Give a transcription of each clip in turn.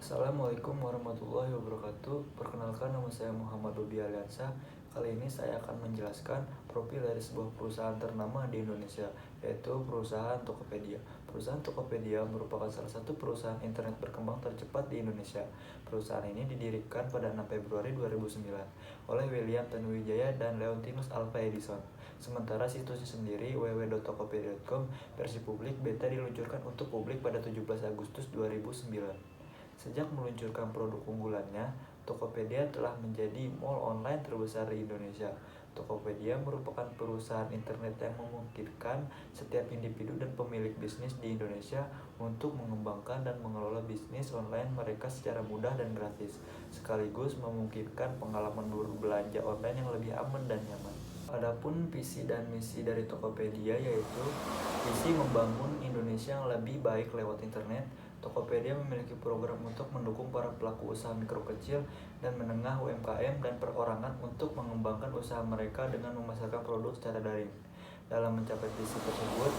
Assalamualaikum warahmatullahi wabarakatuh. Perkenalkan, nama saya Muhammad Ruby Aliansa. Kali ini saya akan menjelaskan profil dari sebuah perusahaan ternama di Indonesia, yaitu perusahaan Tokopedia. Perusahaan Tokopedia merupakan salah satu perusahaan internet berkembang tercepat di Indonesia. Perusahaan ini didirikan pada 6 Februari 2009 oleh William Tanuwijaya dan Leontinus Alva Edison. Sementara situsnya sendiri www.tokopedia.com versi publik beta diluncurkan untuk publik pada 17 Agustus 2009. Sejak meluncurkan produk unggulannya, Tokopedia telah menjadi mall online terbesar di Indonesia. Tokopedia merupakan perusahaan internet yang memungkinkan setiap individu dan pemilik bisnis di Indonesia untuk mengembangkan dan mengelola bisnis online mereka secara mudah dan gratis, sekaligus memungkinkan pengalaman berbelanja online yang lebih aman dan nyaman. Adapun visi dan misi dari Tokopedia yaitu visi membangun Indonesia yang lebih baik lewat internet. Tokopedia memiliki program untuk mendukung para pelaku usaha mikro kecil dan menengah UMKM dan perorangan untuk mengembangkan usaha mereka dengan memasarkan produk secara daring. Dalam mencapai visi tersebut,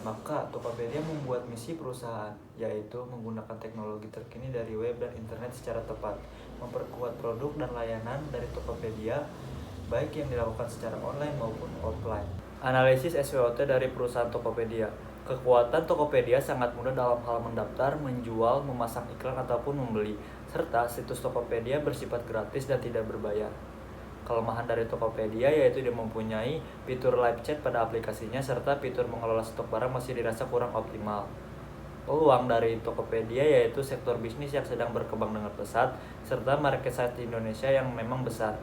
maka Tokopedia membuat misi perusahaan, yaitu menggunakan teknologi terkini dari web dan internet secara tepat, memperkuat produk dan layanan dari Tokopedia, baik yang dilakukan secara online maupun offline. Analisis SWOT dari perusahaan Tokopedia. Kekuatan Tokopedia sangat mudah dalam hal mendaftar, menjual, memasang iklan ataupun membeli, serta situs Tokopedia bersifat gratis dan tidak berbayar. Kelemahan dari Tokopedia yaitu dia mempunyai fitur live chat pada aplikasinya serta fitur mengelola stok barang masih dirasa kurang optimal. Peluang dari Tokopedia yaitu sektor bisnis yang sedang berkembang dengan pesat serta market size di Indonesia yang memang besar.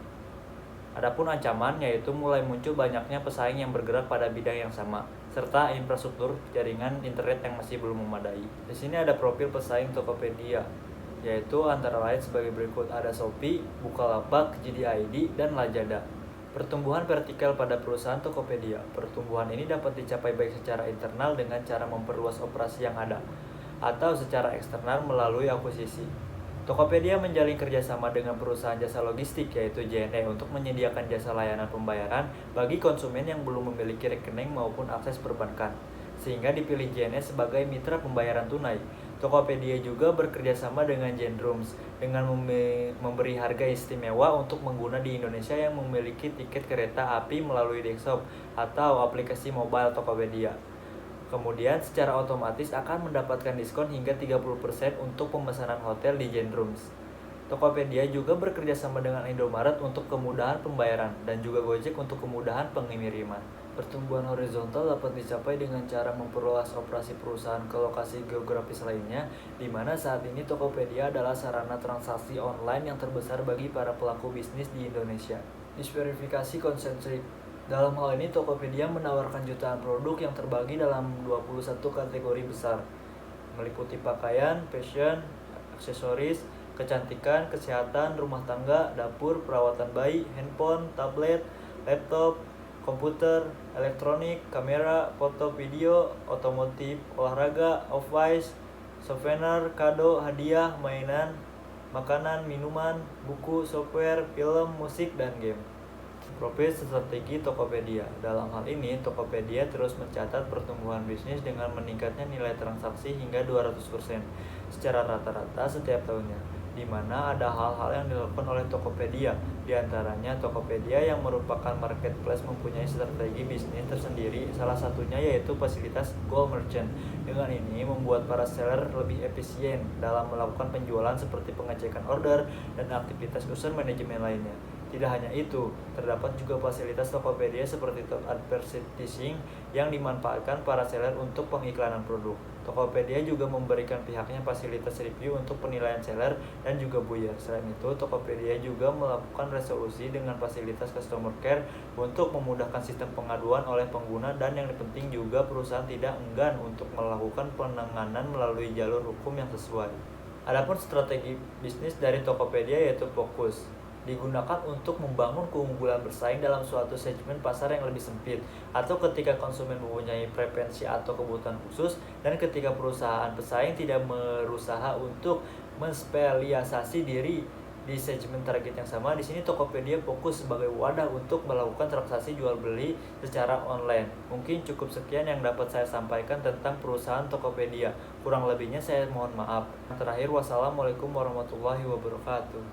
Adapun ancaman yaitu mulai muncul banyaknya pesaing yang bergerak pada bidang yang sama, serta infrastruktur jaringan internet yang masih belum memadai. Di sini ada profil pesaing Tokopedia, yaitu antara lain sebagai berikut: ada Shopee, Bukalapak, JD.id, dan Lazada. Pertumbuhan vertikal pada perusahaan Tokopedia. Pertumbuhan ini dapat dicapai baik secara internal dengan cara memperluas operasi yang ada, atau secara eksternal melalui akuisisi. Tokopedia menjalin kerjasama dengan perusahaan jasa logistik yaitu JNE untuk menyediakan jasa layanan pembayaran bagi konsumen yang belum memiliki rekening maupun akses perbankan, sehingga dipilih JNE sebagai mitra pembayaran tunai. Tokopedia juga bekerjasama dengan Gendrums dengan memberi harga istimewa untuk pengguna di Indonesia yang memiliki tiket kereta api melalui desktop atau aplikasi mobile Tokopedia. Kemudian secara otomatis akan mendapatkan diskon hingga 30% untuk pemesanan hotel di Gendrums. Tokopedia juga bekerja sama dengan Indomaret untuk kemudahan pembayaran dan juga Gojek untuk kemudahan pengiriman. Pertumbuhan horizontal dapat dicapai dengan cara memperluas operasi perusahaan ke lokasi geografis lainnya, di mana saat ini Tokopedia adalah sarana transaksi online yang terbesar bagi para pelaku bisnis di Indonesia. Disverifikasi konsentrik. Dalam hal ini, Tokopedia menawarkan jutaan produk yang terbagi dalam 21 kategori besar, meliputi pakaian, fashion, aksesoris, kecantikan, kesehatan, rumah tangga, dapur, perawatan bayi, handphone, tablet, laptop, komputer, elektronik, kamera, foto, video, otomotif, olahraga, off-white, souvenir, kado, hadiah, mainan, makanan, minuman, buku, software, film, musik, dan game. Profil strategi Tokopedia. Dalam hal ini, Tokopedia terus mencatat pertumbuhan bisnis dengan meningkatnya nilai transaksi hingga 200% secara rata-rata setiap tahunnya, di mana ada hal-hal yang dilakukan oleh Tokopedia. Di antaranya, Tokopedia yang merupakan marketplace mempunyai strategi bisnis tersendiri, salah satunya yaitu fasilitas Gold Merchant. Dengan ini, membuat para seller lebih efisien dalam melakukan penjualan seperti pengecekan order dan aktivitas user manajemen lainnya. Tidak hanya itu, terdapat juga fasilitas Tokopedia seperti top advertising yang dimanfaatkan para seller untuk pengiklanan produk. Tokopedia juga memberikan pihaknya fasilitas review untuk penilaian seller dan juga buyer. Selain itu, Tokopedia juga melakukan resolusi dengan fasilitas customer care untuk memudahkan sistem pengaduan oleh pengguna, dan yang penting juga perusahaan tidak enggan untuk melakukan penanganan melalui jalur hukum yang sesuai. Adapun strategi bisnis dari Tokopedia yaitu fokus, digunakan untuk membangun keunggulan bersaing dalam suatu segmen pasar yang lebih sempit, atau ketika konsumen mempunyai preferensi atau kebutuhan khusus, dan ketika perusahaan pesaing tidak berusaha untuk menspesialisasi diri di segmen target yang sama. Di sini Tokopedia fokus sebagai wadah untuk melakukan transaksi jual beli secara online. Mungkin cukup sekian yang dapat saya sampaikan tentang perusahaan Tokopedia. Kurang lebihnya saya mohon maaf. Terakhir, wassalamualaikum warahmatullahi wabarakatuh.